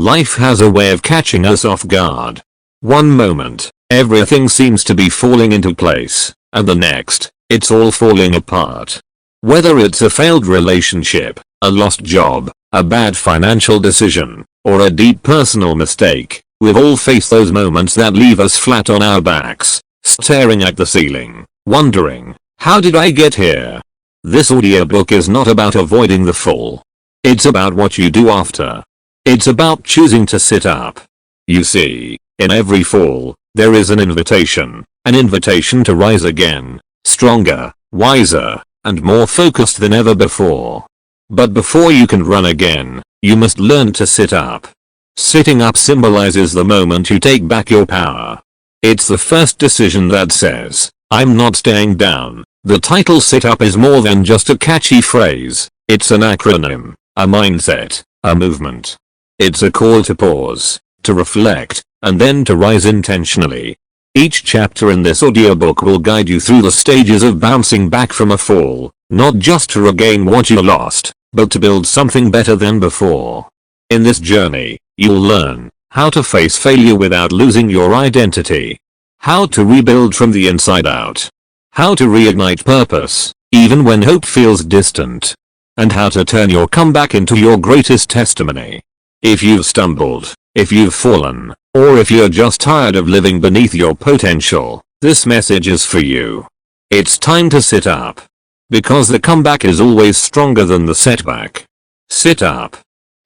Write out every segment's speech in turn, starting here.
Life has a way of catching us off guard. One moment, everything seems to be falling into place, and the next, it's all falling apart. Whether it's a failed relationship, a lost job, a bad financial decision, or a deep personal mistake, we've all faced those moments that leave us flat on our backs, staring at the ceiling, wondering, how did I get here? This audiobook is not about avoiding the fall. It's about what you do after. It's about choosing to sit up. You see, in every fall, there is an invitation to rise again, stronger, wiser, and more focused than ever before. But before you can run again, you must learn to sit up. Sitting up symbolizes the moment you take back your power. It's the first decision that says, I'm not staying down. The title Sit Up is more than just a catchy phrase, it's an acronym, a mindset, a movement. It's a call to pause, to reflect, and then to rise intentionally. Each chapter in this audiobook will guide you through the stages of bouncing back from a fall, not just to regain what you lost, but to build something better than before. In this journey, you'll learn how to face failure without losing your identity, how to rebuild from the inside out, how to reignite purpose, even when hope feels distant, and how to turn your comeback into your greatest testimony. If you've stumbled, if you've fallen, or if you're just tired of living beneath your potential, this message is for you. It's time to sit up. Because the comeback is always stronger than the setback. Sit up.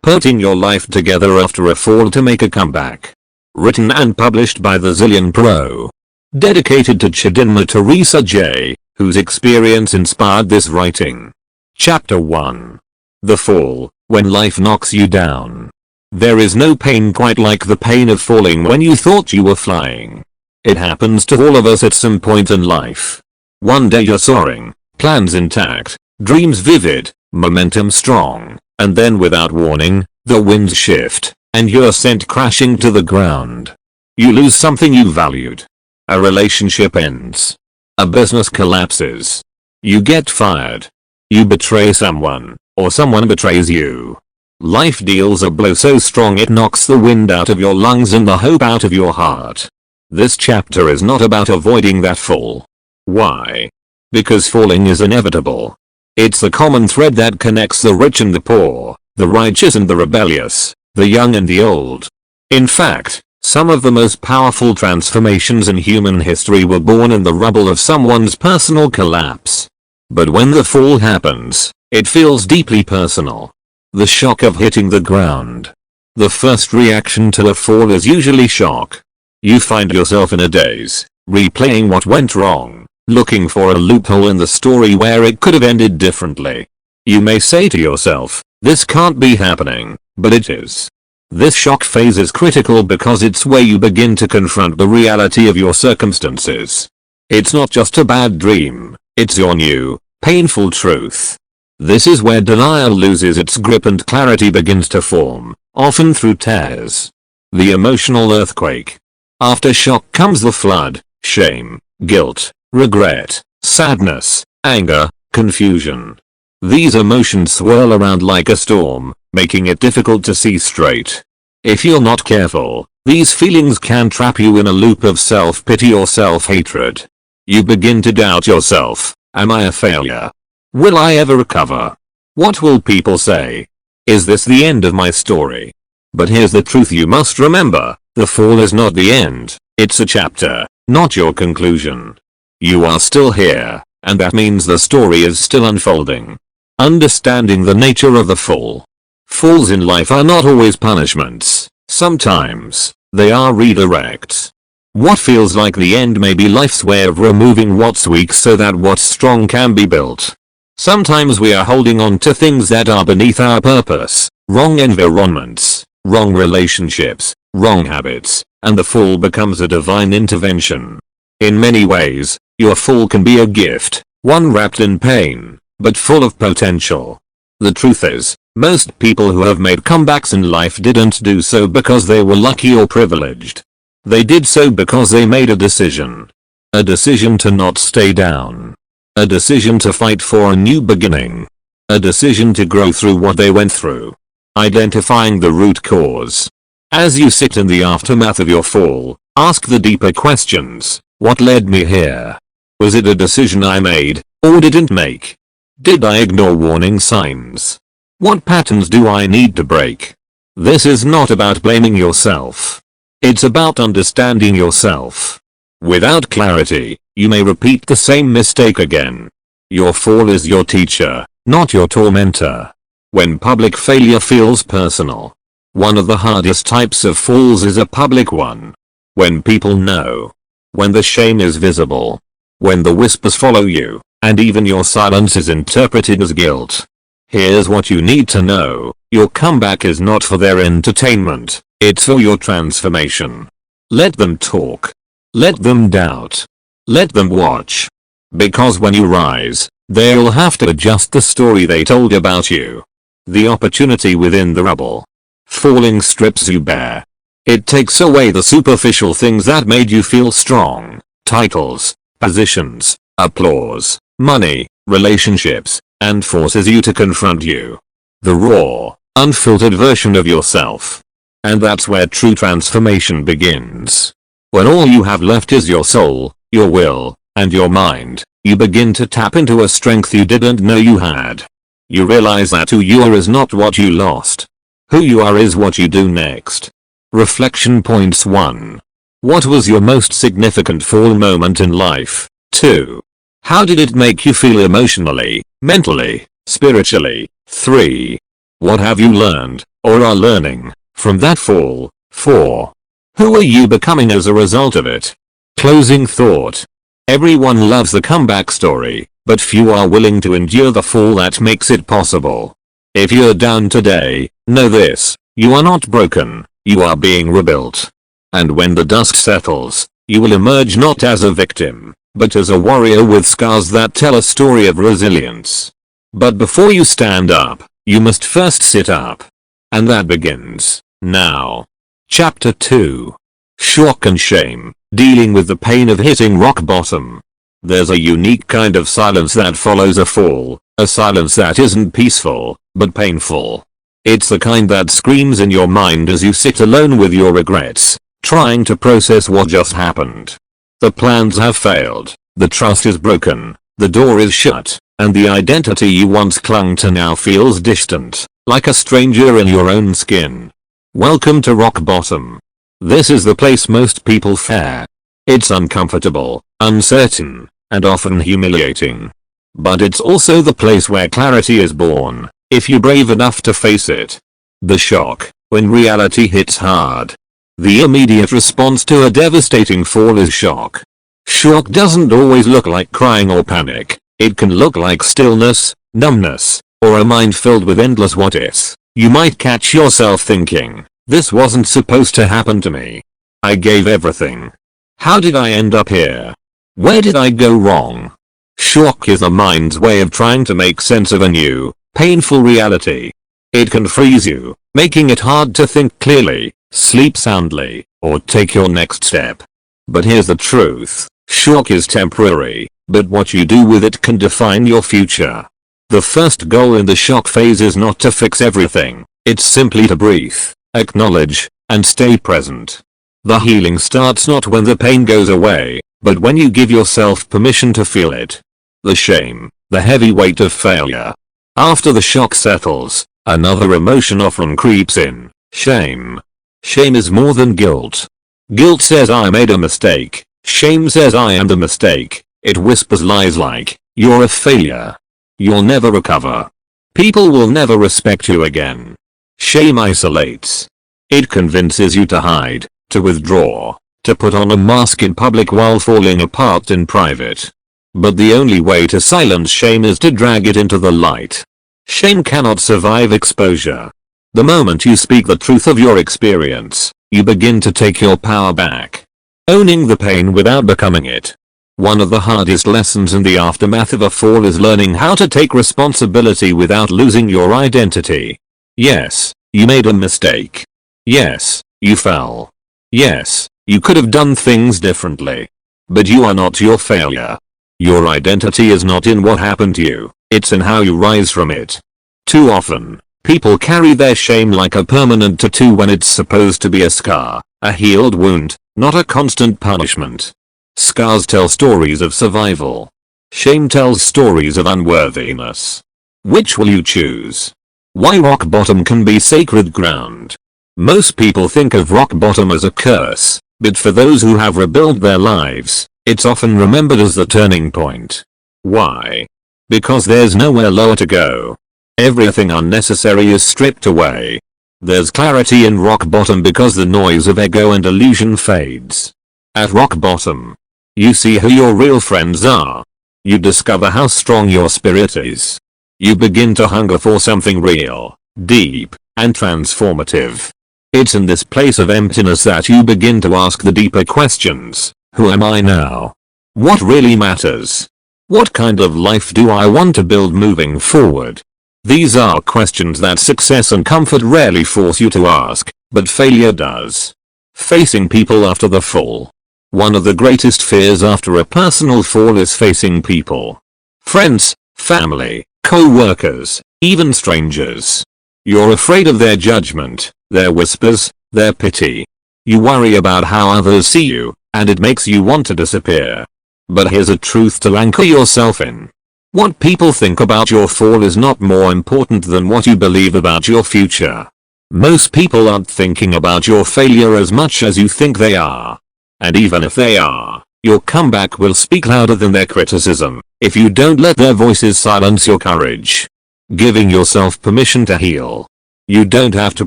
Putting your life together after a fall to make a comeback. Written and published by the ZillionPro. Dedicated to Chidinma Teresa J, whose experience inspired this writing. Chapter 1. The Fall, When Life Knocks You Down. There is no pain quite like the pain of falling when you thought you were flying. It happens to all of us at some point in life. One day you're soaring, plans intact, dreams vivid, momentum strong, and then without warning, the winds shift, and you're sent crashing to the ground. You lose something you valued. A relationship ends. A business collapses. You get fired. You betray someone, or someone betrays you. Life deals a blow so strong it knocks the wind out of your lungs and the hope out of your heart. This chapter is not about avoiding that fall. Why? Because falling is inevitable. It's the common thread that connects the rich and the poor, the righteous and the rebellious, the young and the old. In fact, some of the most powerful transformations in human history were born in the rubble of someone's personal collapse. But when the fall happens, it feels deeply personal. The shock of hitting the ground. The first reaction to a fall is usually shock. You find yourself in a daze, replaying what went wrong, looking for a loophole in the story where it could have ended differently. You may say to yourself, this can't be happening, but it is. This shock phase is critical because it's where you begin to confront the reality of your circumstances. It's not just a bad dream, it's your new, painful truth. This is where denial loses its grip and clarity begins to form, often through tears. The emotional earthquake. After shock comes the flood, shame, guilt, regret, sadness, anger, confusion. These emotions swirl around like a storm, making it difficult to see straight. If you're not careful, these feelings can trap you in a loop of self-pity or self-hatred. You begin to doubt yourself. Am I a failure? Will I ever recover? What will people say? Is this the end of my story? But here's the truth you must remember, the fall is not the end, it's a chapter, not your conclusion. You are still here, and that means the story is still unfolding. Understanding the nature of the fall. Falls in life are not always punishments, sometimes, they are redirects. What feels like the end may be life's way of removing what's weak so that what's strong can be built. Sometimes we are holding on to things that are beneath our purpose, wrong environments, wrong relationships, wrong habits, and the fall becomes a divine intervention. In many ways, your fall can be a gift, one wrapped in pain, but full of potential. The truth is, most people who have made comebacks in life didn't do so because they were lucky or privileged. They did so because they made a decision. A decision to not stay down. A decision to fight for a new beginning. A decision to grow through what they went through. Identifying the root cause. As you sit in the aftermath of your fall, ask the deeper questions. What led me here? Was it a decision I made, or didn't make? Did I ignore warning signs? What patterns do I need to break? This is not about blaming yourself. It's about understanding yourself. Without clarity, you may repeat the same mistake again. Your fall is your teacher, not your tormentor. When public failure feels personal. One of the hardest types of falls is a public one. When people know. When the shame is visible. When the whispers follow you, and even your silence is interpreted as guilt. Here's what you need to know. Your comeback is not for their entertainment, it's for your transformation. Let them talk. Let them doubt. Let them watch. Because when you rise, they'll have to adjust the story they told about you. The opportunity within the rubble. Falling strips you bare. It takes away the superficial things that made you feel strong. Titles, positions, applause, money, relationships, and forces you to confront you. The raw, unfiltered version of yourself. And that's where true transformation begins. When all you have left is your soul, your will, and your mind, you begin to tap into a strength you didn't know you had. You realize that who you are is not what you lost. Who you are is what you do next. Reflection points 1. What was your most significant fall moment in life? 2. How did it make you feel emotionally, mentally, spiritually? 3. What have you learned, or are learning, from that fall? 4. Who are you becoming as a result of it? Closing thought. Everyone loves the comeback story, but few are willing to endure the fall that makes it possible. If you're down today, know this, you are not broken, you are being rebuilt. And when the dust settles, you will emerge not as a victim, but as a warrior with scars that tell a story of resilience. But before you stand up, you must first sit up. And that begins now. Chapter 2. Shock and shame, dealing with the pain of hitting rock bottom. There's a unique kind of silence that follows a fall, a silence that isn't peaceful, but painful. It's the kind that screams in your mind as you sit alone with your regrets, trying to process what just happened. The plans have failed, the trust is broken, the door is shut, and the identity you once clung to now feels distant, like a stranger in your own skin. Welcome to rock bottom. This is the place most people fear. It's uncomfortable, uncertain, and often humiliating. But it's also the place where clarity is born, if you're brave enough to face it. The shock, when reality hits hard. The immediate response to a devastating fall is shock. Shock doesn't always look like crying or panic. It can look like stillness, numbness, or a mind filled with endless what-ifs. You might catch yourself thinking, this wasn't supposed to happen to me. I gave everything. How did I end up here? Where did I go wrong? Shock is the mind's way of trying to make sense of a new, painful reality. It can freeze you, making it hard to think clearly, sleep soundly, or take your next step. But here's the truth. Shock is temporary, but what you do with it can define your future. The first goal in the shock phase is not to fix everything. It's simply to breathe, acknowledge, and stay present. The healing starts not when the pain goes away, but when you give yourself permission to feel it. The shame, the heavy weight of failure. After the shock settles, another emotion often creeps in, shame. Shame is more than guilt. Guilt says I made a mistake. Shame says I am the mistake. It whispers lies like, you're a failure. You'll never recover. People will never respect you again. Shame isolates. It convinces you to hide, to withdraw, to put on a mask in public while falling apart in private. But the only way to silence shame is to drag it into the light. Shame cannot survive exposure. The moment you speak the truth of your experience, you begin to take your power back. Owning the pain without becoming it. One of the hardest lessons in the aftermath of a fall is learning how to take responsibility without losing your identity. Yes, you made a mistake. Yes, you fell. Yes, you could have done things differently. But you are not your failure. Your identity is not in what happened to you, it's in how you rise from it. Too often, People carry their shame like a permanent tattoo when it's supposed to be a scar, a healed wound, not a constant punishment. Scars tell stories of survival. Shame tells stories of unworthiness. Which will you choose? Why rock bottom can be sacred ground. Most people think of rock bottom as a curse, but for those who have rebuilt their lives, it's often remembered as the turning point. Why? Because there's nowhere lower to go. Everything unnecessary is stripped away. There's clarity in rock bottom because the noise of ego and illusion fades. At rock bottom, you see who your real friends are. You discover how strong your spirit is. You begin to hunger for something real, deep, and transformative. It's in this place of emptiness that you begin to ask the deeper questions. Who am I now? What really matters? What kind of life do I want to build moving forward? These are questions that success and comfort rarely force you to ask, but failure does. Facing people after the fall. One of the greatest fears after a personal fall is facing people. Friends, family, co-workers, even strangers. You're afraid of their judgment, their whispers, their pity. You worry about how others see you, and it makes you want to disappear. But here's a truth to anchor yourself in. What people think about your fall is not more important than what you believe about your future. Most people aren't thinking about your failure as much as you think they are. And even if they are, your comeback will speak louder than their criticism, if you don't let their voices silence your courage. Giving yourself permission to heal. You don't have to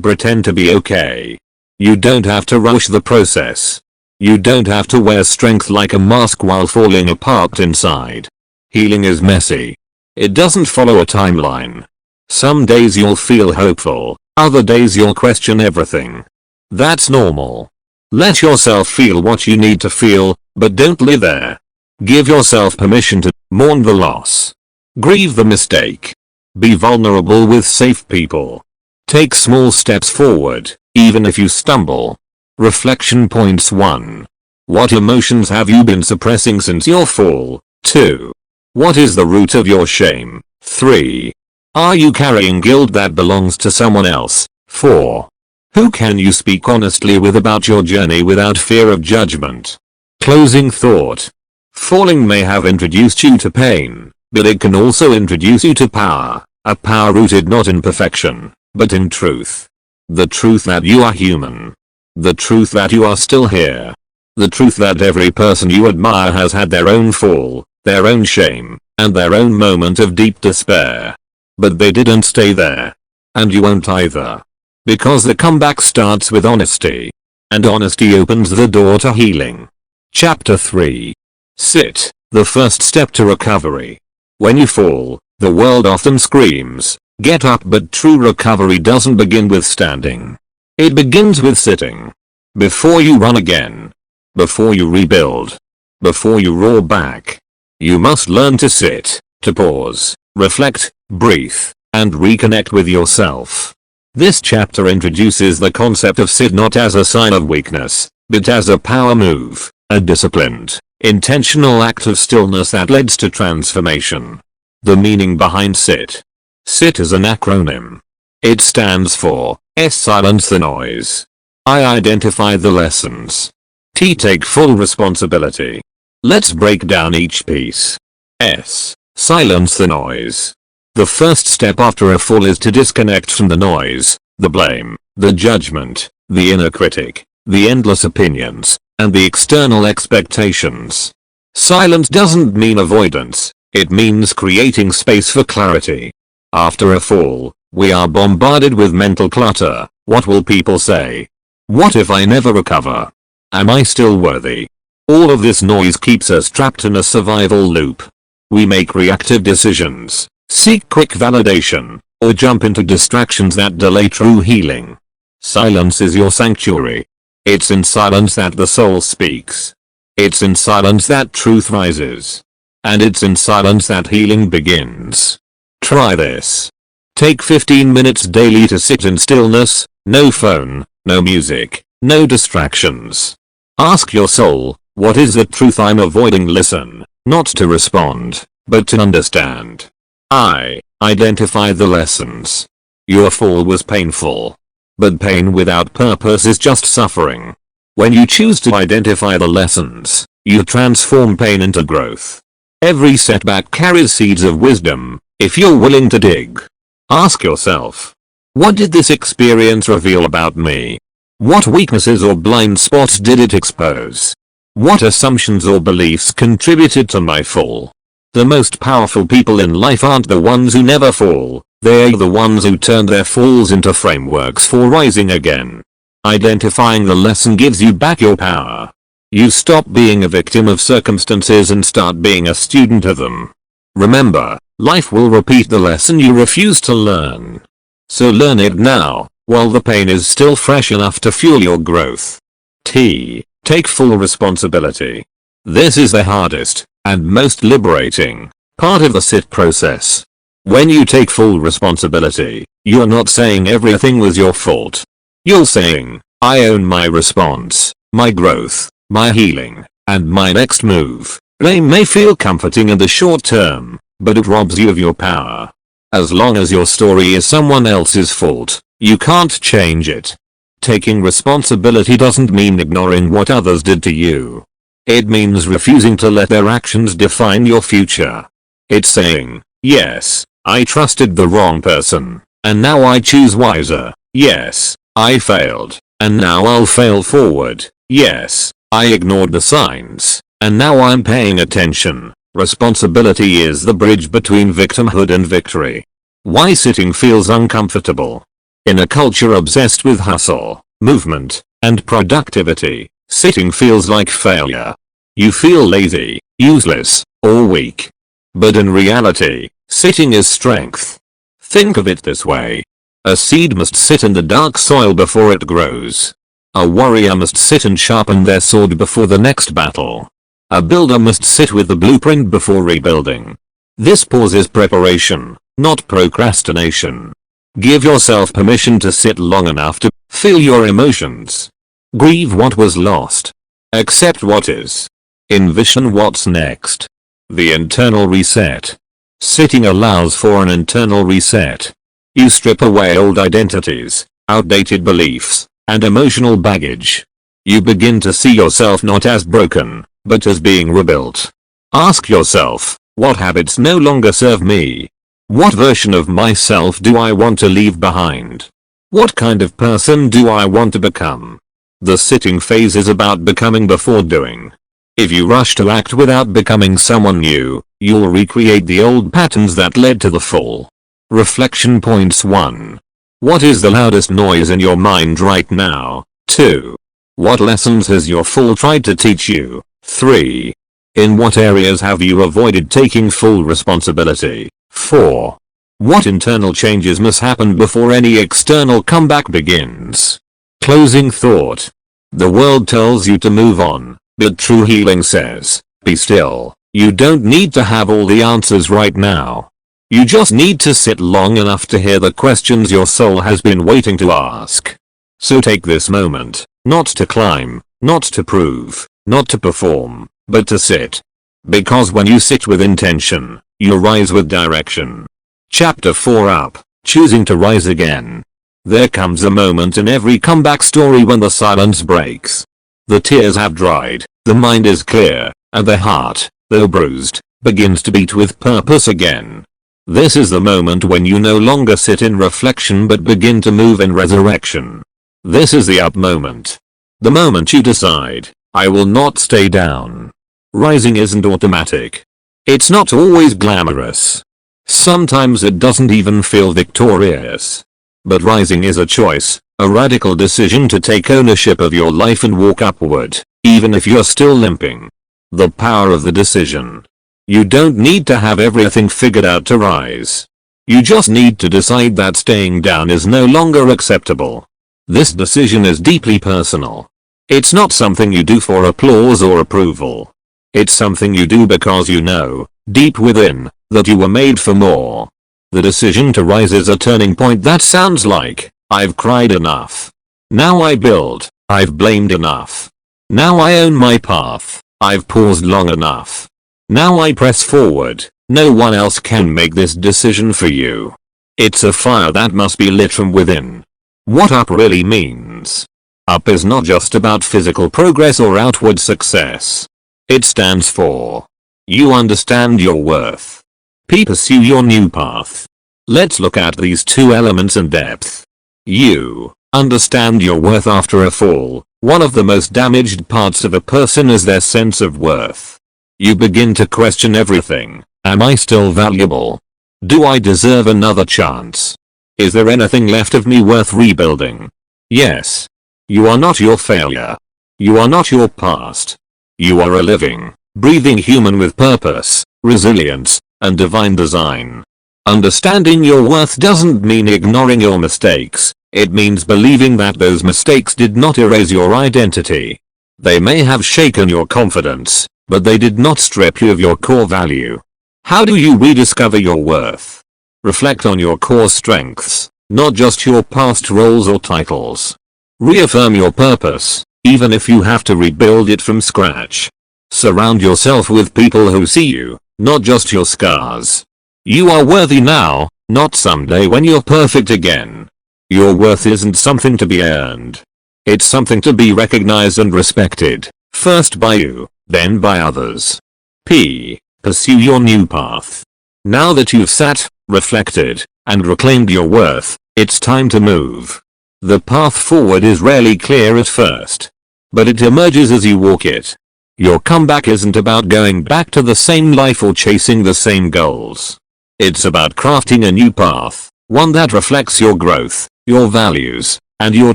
pretend to be okay. You don't have to rush the process. You don't have to wear strength like a mask while falling apart inside. Healing is messy. It doesn't follow a timeline. Some days you'll feel hopeful, other days you'll question everything. That's normal. Let yourself feel what you need to feel, but don't live there. Give yourself permission to mourn the loss. Grieve the mistake. Be vulnerable with safe people. Take small steps forward, even if you stumble. Reflection points 1. What emotions have you been suppressing since your fall? 2. What is the root of your shame? 3. Are you carrying guilt that belongs to someone else? 4. Who can you speak honestly with about your journey without fear of judgment? Closing thought. Falling may have introduced you to pain, but it can also introduce you to power, a power rooted not in perfection, but in truth. The truth that you are human. The truth that you are still here. The truth that every person you admire has had their own fall, their own shame, and their own moment of deep despair. But they didn't stay there. And you won't either. Because the comeback starts with honesty. And honesty opens the door to healing. Chapter 3. Sit, the first step to recovery. When you fall, the world often screams, get up, but true recovery doesn't begin with standing. It begins with sitting. Before you run again. Before you rebuild. Before you roar back. You must learn to sit, to pause, reflect, breathe, and reconnect with yourself. This chapter introduces the concept of sit not as a sign of weakness, but as a power move, a disciplined, intentional act of stillness that leads to transformation. The meaning behind sit. SIT is an acronym. It stands for S. Silence the noise. I. Identify the lessons. T. Take full responsibility. Let's break down each piece. S. Silence the noise. The first step after a fall is to disconnect from the noise, the blame, the judgment, the inner critic, the endless opinions, and the external expectations. Silence doesn't mean avoidance, it means creating space for clarity. After a fall, we are bombarded with mental clutter. What will people say? What if I never recover? Am I still worthy? All of this noise keeps us trapped in a survival loop. We make reactive decisions, seek quick validation, or jump into distractions that delay true healing. Silence is your sanctuary. It's in silence that the soul speaks. It's in silence that truth rises. And it's in silence that healing begins. Try this. Take 15 minutes daily to sit in stillness, no phone, no music, no distractions. Ask your soul, what is the truth I'm avoiding? Listen, not to respond, but to understand. I. Identify the lessons. Your fall was painful. But pain without purpose is just suffering. When you choose to identify the lessons, you transform pain into growth. Every setback carries seeds of wisdom, if you're willing to dig. Ask yourself, what did this experience reveal about me? What weaknesses or blind spots did it expose? What assumptions or beliefs contributed to my fall? The most powerful people in life aren't the ones who never fall, they're the ones who turn their falls into frameworks for rising again. Identifying the lesson gives you back your power. You stop being a victim of circumstances and start being a student of them. Remember, life will repeat the lesson you refuse to learn. So learn it now, while the pain is still fresh enough to fuel your growth. Take full responsibility. This is the hardest, and most liberating, part of the sit process. When you take full responsibility, you're not saying everything was your fault. You're saying, I own my response, my growth, my healing, and my next move. Blame may feel comforting in the short term, but it robs you of your power. As long as your story is someone else's fault, you can't change it. Taking responsibility doesn't mean ignoring what others did to you. It means refusing to let their actions define your future. It's saying, yes, I trusted the wrong person, and now I choose wiser. Yes, I failed, and now I'll fail forward. Yes, I ignored the signs, and now I'm paying attention. Responsibility is the bridge between victimhood and victory. Why sitting feels uncomfortable. In a culture obsessed with hustle, movement, and productivity, sitting feels like failure. You feel lazy, useless, or weak. But in reality, sitting is strength. Think of it this way. A seed must sit in the dark soil before it grows. A warrior must sit and sharpen their sword before the next battle. A builder must sit with the blueprint before rebuilding. This pause is preparation, not procrastination. Give yourself permission to sit long enough to feel your emotions. Grieve what was lost. Accept what is. Envision what's next. The internal reset. Sitting allows for an internal reset. You strip away old identities, outdated beliefs, and emotional baggage. You begin to see yourself not as broken, but as being rebuilt. Ask yourself, what habits no longer serve me? What version of myself do I want to leave behind? What kind of person do I want to become? The sitting phase is about becoming before doing. If you rush to act without becoming someone new, you'll recreate the old patterns that led to the fall. Reflection points 1. What is the loudest noise in your mind right now? 2. What lessons has your fall tried to teach you? 3. In what areas have you avoided taking full responsibility? 4. What internal changes must happen before any external comeback begins? Closing thought. The world tells you to move on, but true healing says, be still. You don't need to have all the answers right now. You just need to sit long enough to hear the questions your soul has been waiting to ask. So take this moment, not to climb, not to prove, not to perform, but to sit. Because when you sit with intention, you rise with direction. Chapter 4 Up, Choosing to Rise Again. There comes a moment in every comeback story when the silence breaks. The tears have dried, the mind is clear, and the heart, though bruised, begins to beat with purpose again. This is the moment when you no longer sit in reflection but begin to move in resurrection. This is the up moment. The moment you decide, I will not stay down. Rising isn't automatic. It's not always glamorous. Sometimes it doesn't even feel victorious. But rising is a choice, a radical decision to take ownership of your life and walk upward, even if you're still limping. The power of the decision. You don't need to have everything figured out to rise. You just need to decide that staying down is no longer acceptable. This decision is deeply personal. It's not something you do for applause or approval. It's something you do because you know, deep within, that you were made for more. The decision to rise is a turning point that sounds like, I've cried enough. Now I build, I've blamed enough. Now I own my path, I've paused long enough. Now I press forward, no one else can make this decision for you. It's a fire that must be lit from within. What UP really means. UP is not just about physical progress or outward success. It stands for you understand your worth. P. Pursue your new path. Let's look at these two elements in depth. You understand your worth after a fall. One of the most damaged parts of a person is their sense of worth. You begin to question everything. Am I still valuable? Do I deserve another chance? Is there anything left of me worth rebuilding? Yes. You are not your failure. You are not your past. You are a living, breathing human with purpose, resilience, and divine design. Understanding your worth doesn't mean ignoring your mistakes. It means believing that those mistakes did not erase your identity. They may have shaken your confidence, but they did not strip you of your core value. How do you rediscover your worth? Reflect on your core strengths, not just your past roles or titles. Reaffirm your purpose, even if you have to rebuild it from scratch. Surround yourself with people who see you, not just your scars. You are worthy now, not someday when you're perfect again. Your worth isn't something to be earned. It's something to be recognized and respected, first by you, then by others. P. Pursue your new path. Now that you've sat, reflected, and reclaimed your worth, it's time to move. The path forward is rarely clear at first, but it emerges as you walk it. Your comeback isn't about going back to the same life or chasing the same goals. It's about crafting a new path, one that reflects your growth, your values, and your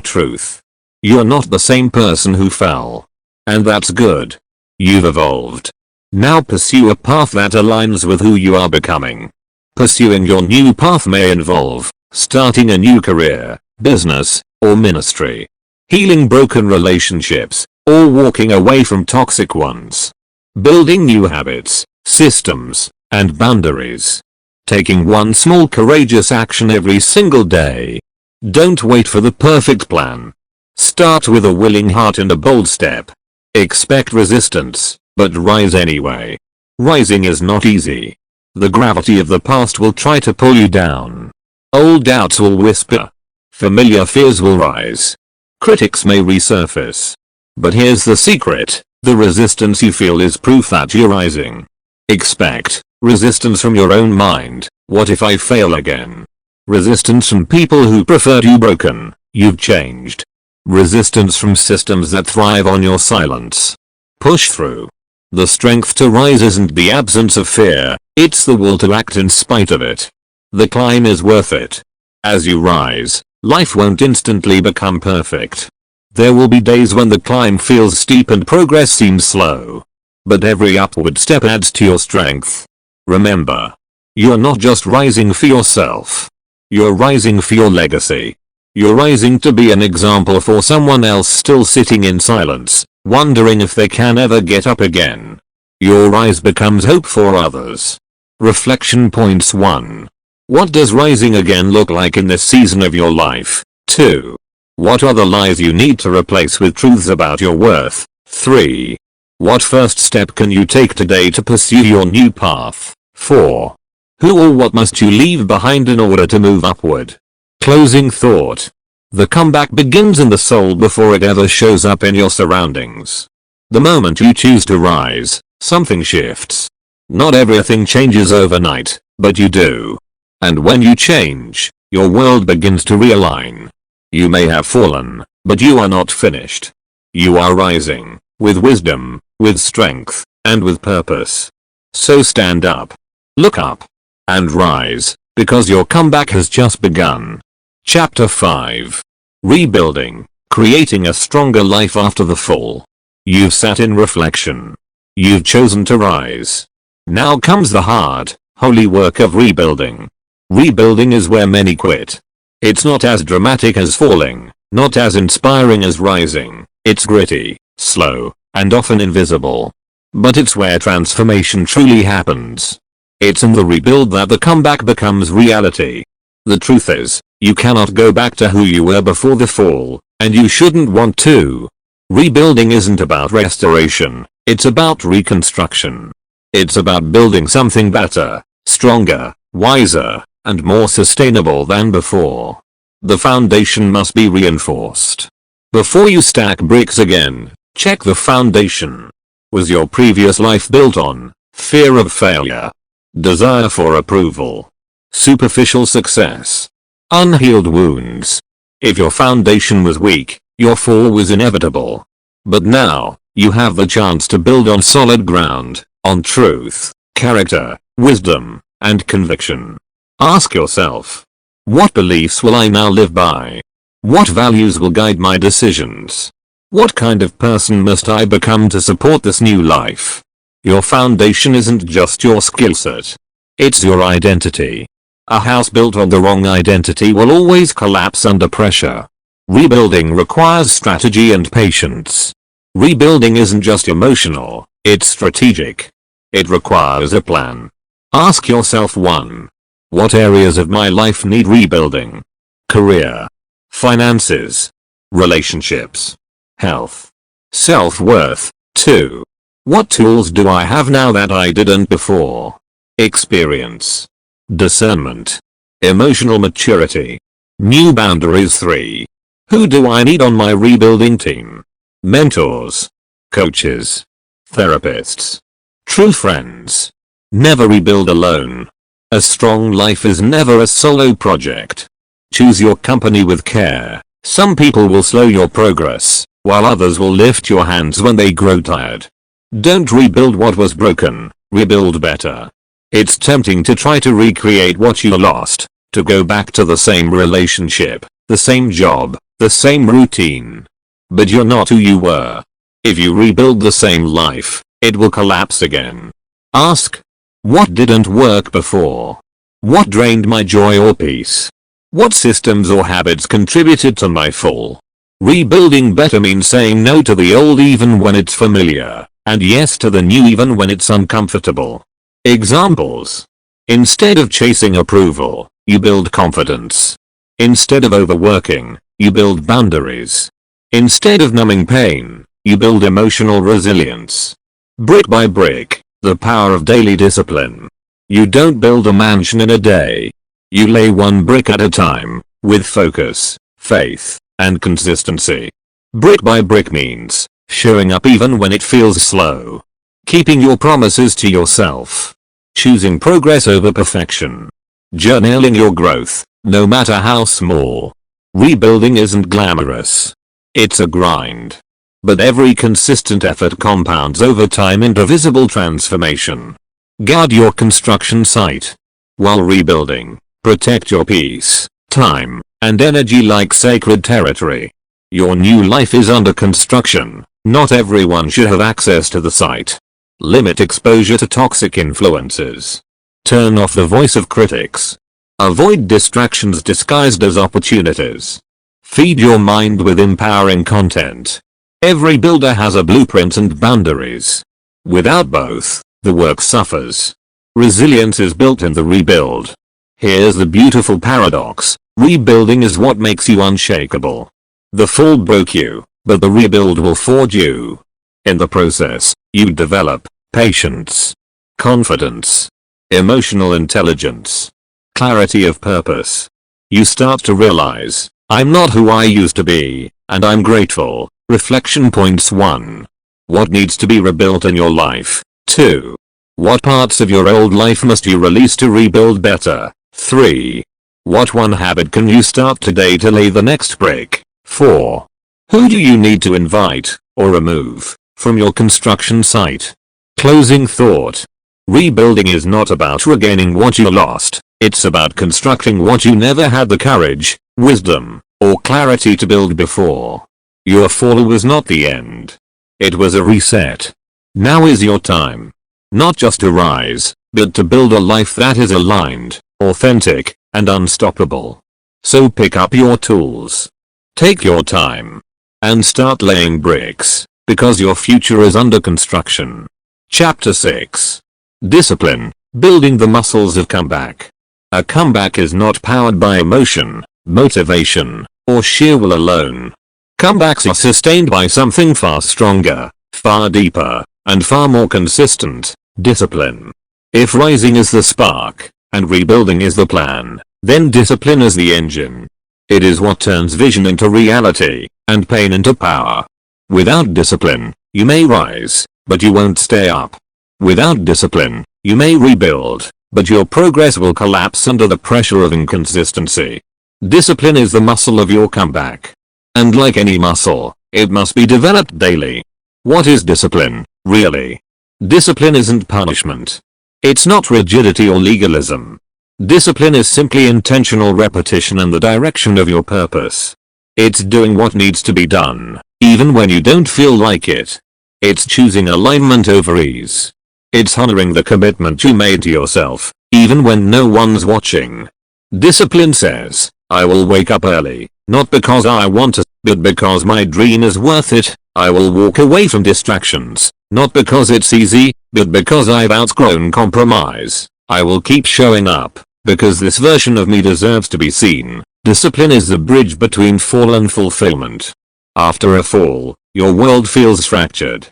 truth. You're not the same person who fell. And that's good. You've evolved. Now pursue a path that aligns with who you are becoming. Pursuing your new path may involve starting a new career, business, or ministry. Healing broken relationships, or walking away from toxic ones. Building new habits, systems, and boundaries. Taking one small courageous action every single day. Don't wait for the perfect plan. Start with a willing heart and a bold step. Expect resistance, but rise anyway. Rising is not easy. The gravity of the past will try to pull you down. Old doubts will whisper. Familiar fears will rise. Critics may resurface. But here's the secret, the resistance you feel is proof that you're rising. Expect resistance from your own mind. What if I fail again? Resistance from people who preferred you broken. You've changed. Resistance from systems that thrive on your silence. Push through. The strength to rise isn't the absence of fear, it's the will to act in spite of it. The climb is worth it. As you rise, life won't instantly become perfect. There will be days when the climb feels steep and progress seems slow. But every upward step adds to your strength. Remember, you're not just rising for yourself. You're rising for your legacy. You're rising to be an example for someone else still sitting in silence, wondering if they can ever get up again. Your rise becomes hope for others. Reflection points 1. What does rising again look like in this season of your life? 2. What are the lies you need to replace with truths about your worth? 3. What first step can you take today to pursue your new path? 4. Who or what must you leave behind in order to move upward? Closing thought. The comeback begins in the soul before it ever shows up in your surroundings. The moment you choose to rise, something shifts. Not everything changes overnight, but you do. And when you change, your world begins to realign. You may have fallen, but you are not finished. You are rising, with wisdom, with strength, and with purpose. So stand up. Look up. And rise, because your comeback has just begun. Chapter 5. Rebuilding, creating a stronger life after the fall. You've sat in reflection. You've chosen to rise. Now comes the hard, holy work of rebuilding. Rebuilding is where many quit. It's not as dramatic as falling, not as inspiring as rising. It's gritty, slow, and often invisible. But it's where transformation truly happens. It's in the rebuild that the comeback becomes reality. The truth is, you cannot go back to who you were before the fall, and you shouldn't want to. Rebuilding isn't about restoration, it's about reconstruction. It's about building something better, stronger, wiser, and more sustainable than before. The foundation must be reinforced. Before you stack bricks again, check the foundation. Was your previous life built on fear of failure, desire for approval, superficial success, unhealed wounds? If your foundation was weak, your fall was inevitable. But now, you have the chance to build on solid ground, on truth, character, wisdom, and conviction. Ask yourself, what beliefs will I now live by? What values will guide my decisions? What kind of person must I become to support this new life? Your foundation isn't just your skill set. It's your identity. A house built on the wrong identity will always collapse under pressure. Rebuilding requires strategy and patience. Rebuilding isn't just emotional, it's strategic. It requires a plan. Ask yourself 1. What areas of my life need rebuilding? Career, finances, relationships, health, self-worth. 2. What tools do I have now that I didn't before? Experience, discernment, emotional maturity, new boundaries. 3. Who do I need on my rebuilding team? Mentors, coaches, therapists, true friends. Never rebuild alone. A strong life is never a solo project. Choose your company with care. Some people will slow your progress, while others will lift your hands when they grow tired. Don't rebuild what was broken, rebuild better. It's tempting to try to recreate what you lost, to go back to the same relationship, the same job, the same routine. But you're not who you were. If you rebuild the same life, it will collapse again. Ask, what didn't work before? What drained my joy or peace? What systems or habits contributed to my fall? Rebuilding better means saying no to the old even when it's familiar, and yes to the new even when it's uncomfortable. Examples. Instead of chasing approval, you build confidence. Instead of overworking, you build boundaries. Instead of numbing pain, you build emotional resilience. Brick by brick, the power of daily discipline. You don't build a mansion in a day. You lay one brick at a time, with focus, faith, and consistency. Brick by brick means showing up even when it feels slow. Keeping your promises to yourself. Choosing progress over perfection. Journaling your growth, no matter how small. Rebuilding isn't glamorous. It's a grind. But every consistent effort compounds over time into visible transformation. Guard your construction site. While rebuilding, protect your peace, time, and energy like sacred territory. Your new life is under construction. Not everyone should have access to the site. Limit exposure to toxic influences. Turn off the voice of critics. Avoid distractions disguised as opportunities. Feed your mind with empowering content. Every builder has a blueprint and boundaries. Without both, the work suffers. Resilience is built in the rebuild. Here's the beautiful paradox. Rebuilding is what makes you unshakable. The fall broke you, but the rebuild will forge you. In the process, you develop patience, confidence, emotional intelligence, clarity of purpose. You start to realize, I'm not who I used to be, and I'm grateful. Reflection points. 1. What needs to be rebuilt in your life? 2. What parts of your old life must you release to rebuild better? 3. What one habit can you start today to lay the next brick? 4. Who do you need to invite, or remove, from your construction site? Closing thought. Rebuilding is not about regaining what you lost, it's about constructing what you never had the courage, wisdom, or clarity to build before. Your fall was not the end. It was a reset. Now is your time. Not just to rise, but to build a life that is aligned, authentic, and unstoppable. So pick up your tools. Take your time. And start laying bricks, because your future is under construction. Chapter 6. Discipline, building the muscles of comeback. A comeback is not powered by emotion, motivation, or sheer will alone. Comebacks are sustained by something far stronger, far deeper, and far more consistent, discipline. If rising is the spark, and rebuilding is the plan, then discipline is the engine. It is what turns vision into reality, and pain into power. Without discipline, you may rise, but you won't stay up. Without discipline, you may rebuild, but your progress will collapse under the pressure of inconsistency. Discipline is the muscle of your comeback. And like any muscle, it must be developed daily. What is discipline, really? Discipline isn't punishment. It's not rigidity or legalism. Discipline is simply intentional repetition in the direction of your purpose. It's doing what needs to be done, even when you don't feel like it. It's choosing alignment over ease. It's honoring the commitment you made to yourself, even when no one's watching. Discipline says, I will wake up early, not because I want to, but because my dream is worth it. I will walk away from distractions, not because it's easy, but because I've outgrown compromise. I will keep showing up, because this version of me deserves to be seen. Discipline is the bridge between fall and fulfillment. After a fall, your world feels fractured.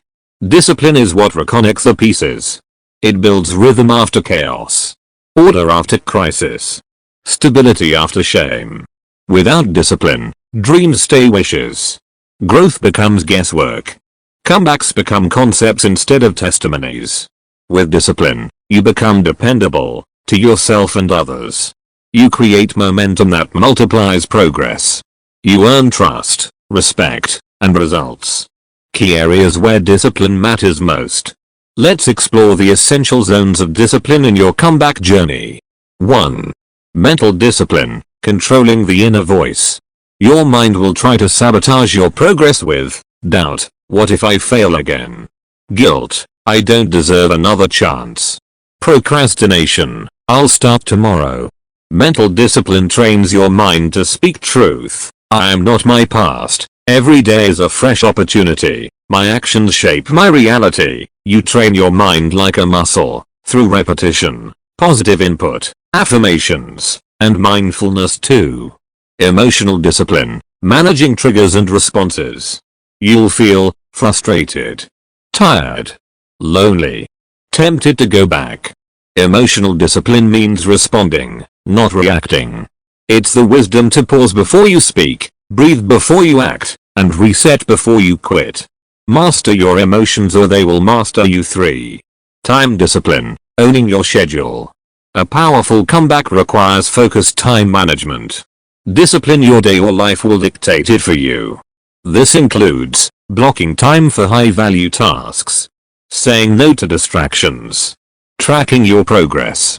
Discipline is what reconnects the pieces. It builds rhythm after chaos, order after crisis, stability after shame. Without discipline, dreams stay wishes. Growth becomes guesswork. Comebacks become concepts instead of testimonies. With discipline, you become dependable, to yourself and others. You create momentum that multiplies progress. You earn trust, respect, and results. Key areas where discipline matters most. Let's explore the essential zones of discipline in your comeback journey. 1. Mental discipline, controlling the inner voice. Your mind will try to sabotage your progress with doubt. What if I fail again? Guilt. I don't deserve another chance. Procrastination. I'll start tomorrow. Mental discipline trains your mind to speak truth. I am not my past. Every day is a fresh opportunity. My actions shape my reality. You train your mind like a muscle, through repetition, positive input, affirmations, and mindfulness too. Emotional discipline, managing triggers and responses. You'll feel frustrated, tired, lonely, tempted to go back. Emotional discipline means responding, not reacting. It's the wisdom to pause before you speak, breathe before you act, and reset before you quit. Master your emotions or they will master you. 3. Time discipline, owning your schedule. A powerful comeback requires focused time management. Discipline your day or life will dictate it for you. This includes blocking time for high-value tasks, saying no to distractions, tracking your progress,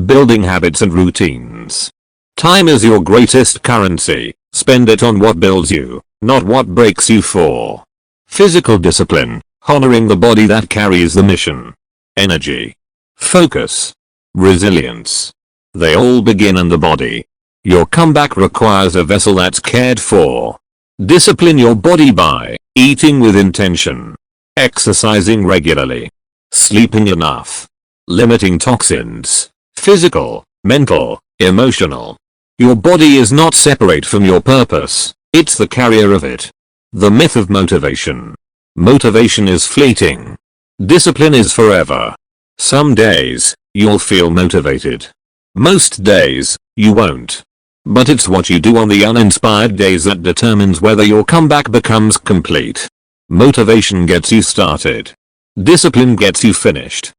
building habits and routines. Time is your greatest currency. Spend it on what builds you, not what breaks you. 4. Physical discipline, honoring the body that carries the mission. Energy, focus, resilience. They all begin in the body. Your comeback requires a vessel that's cared for. Discipline your body by eating with intention, exercising regularly, sleeping enough, limiting toxins, physical, mental, emotional. Your body is not separate from your purpose, it's the carrier of it. The myth of motivation. Motivation is fleeting. Discipline is forever. Some days, you'll feel motivated. Most days, you won't. But it's what you do on the uninspired days that determines whether your comeback becomes complete. Motivation gets you started. Discipline gets you finished.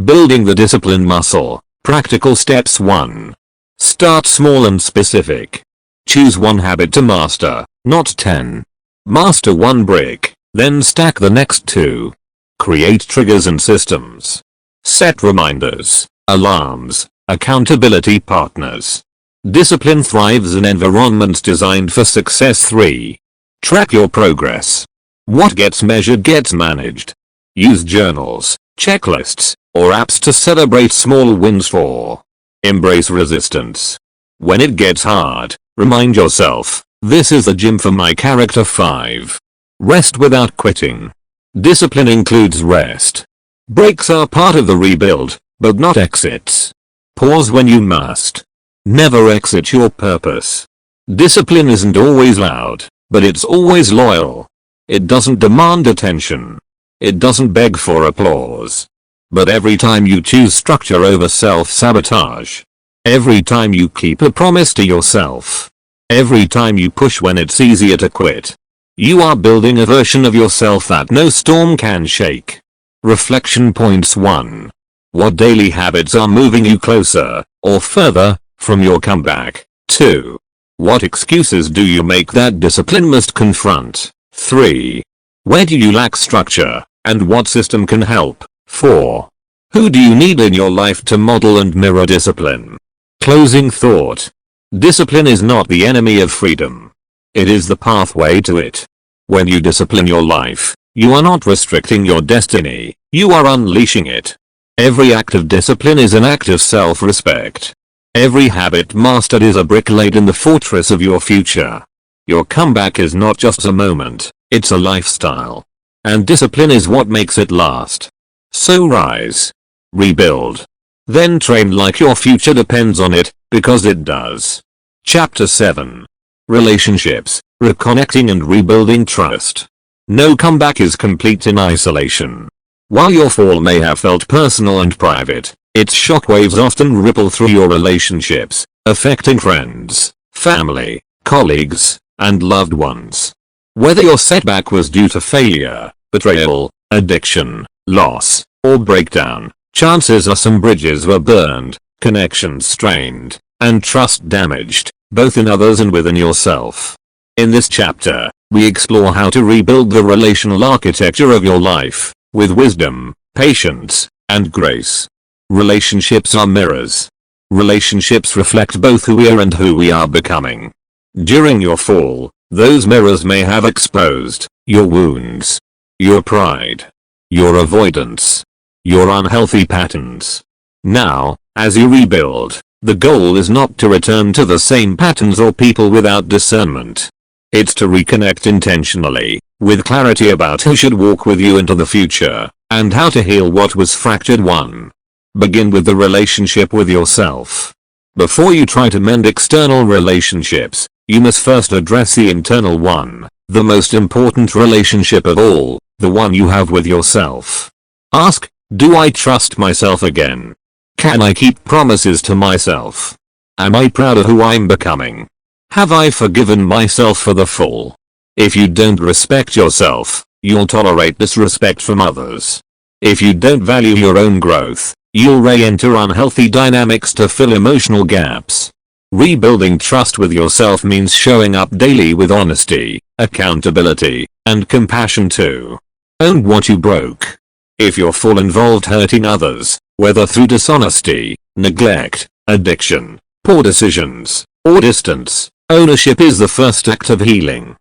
Building the discipline muscle. Practical steps. 1. Start small and specific. Choose one habit to master, not 10. Master one brick, then stack the next 2. Create triggers and systems. Set reminders, alarms, accountability partners. Discipline thrives in environments designed for success. 3. Track your progress. What gets measured gets managed. Use journals, checklists, or apps to celebrate small wins. 4. Embrace resistance. When it gets hard, remind yourself, this is the gym for my character. 5. Rest without quitting. Discipline includes rest. Breaks are part of the rebuild, but not exits. Pause when you must. Never exit your purpose. Discipline isn't always loud, but it's always loyal. It doesn't demand attention. It doesn't beg for applause. But every time you choose structure over self-sabotage, Every time you keep a promise to yourself. Every time you push when it's easier to quit. You are building a version of yourself that no storm can shake. Reflection points 1. What daily habits are moving you closer, or further, from your comeback? 2. What excuses do you make that discipline must confront? 3. Where do you lack structure, and what system can help? 4. Who do you need in your life to model and mirror discipline? Closing thought. Discipline is not the enemy of freedom. It is the pathway to it. When you discipline your life, you are not restricting your destiny, you are unleashing it. Every act of discipline is an act of self-respect. Every habit mastered is a brick laid in the fortress of your future. Your comeback is not just a moment, it's a lifestyle. And discipline is what makes it last. So rise. Rebuild. Then train like your future depends on it, because it does. Chapter 7. Relationships, Reconnecting and Rebuilding Trust. No comeback is complete in isolation. While your fall may have felt personal and private, its shockwaves often ripple through your relationships, affecting friends, family, colleagues, and loved ones. Whether your setback was due to failure, betrayal, addiction, loss, or breakdown, chances are some bridges were burned, connections strained, and trust damaged, both in others and within yourself. In this chapter, we explore how to rebuild the relational architecture of your life, with wisdom, patience, and grace. Relationships are mirrors. Relationships reflect both who we are and who we are becoming. During your fall, those mirrors may have exposed your wounds, your pride, your avoidance, your unhealthy patterns. Now, as you rebuild, the goal is not to return to the same patterns or people without discernment. It's to reconnect intentionally, with clarity about who should walk with you into the future, and how to heal what was fractured. 1. Begin with the relationship with yourself. Before you try to mend external relationships, you must first address the internal one, the most important relationship of all, the one you have with yourself. Ask, do I trust myself again? Can I keep promises to myself? Am I proud of who I'm becoming? Have I forgiven myself for the fall? If you don't respect yourself, you'll tolerate disrespect from others. If you don't value your own growth, you'll re-enter unhealthy dynamics to fill emotional gaps. Rebuilding trust with yourself means showing up daily with honesty, accountability, and compassion too. Own what you broke. If your fall involved hurting others, whether through dishonesty, neglect, addiction, poor decisions, or distance, ownership is the first act of healing.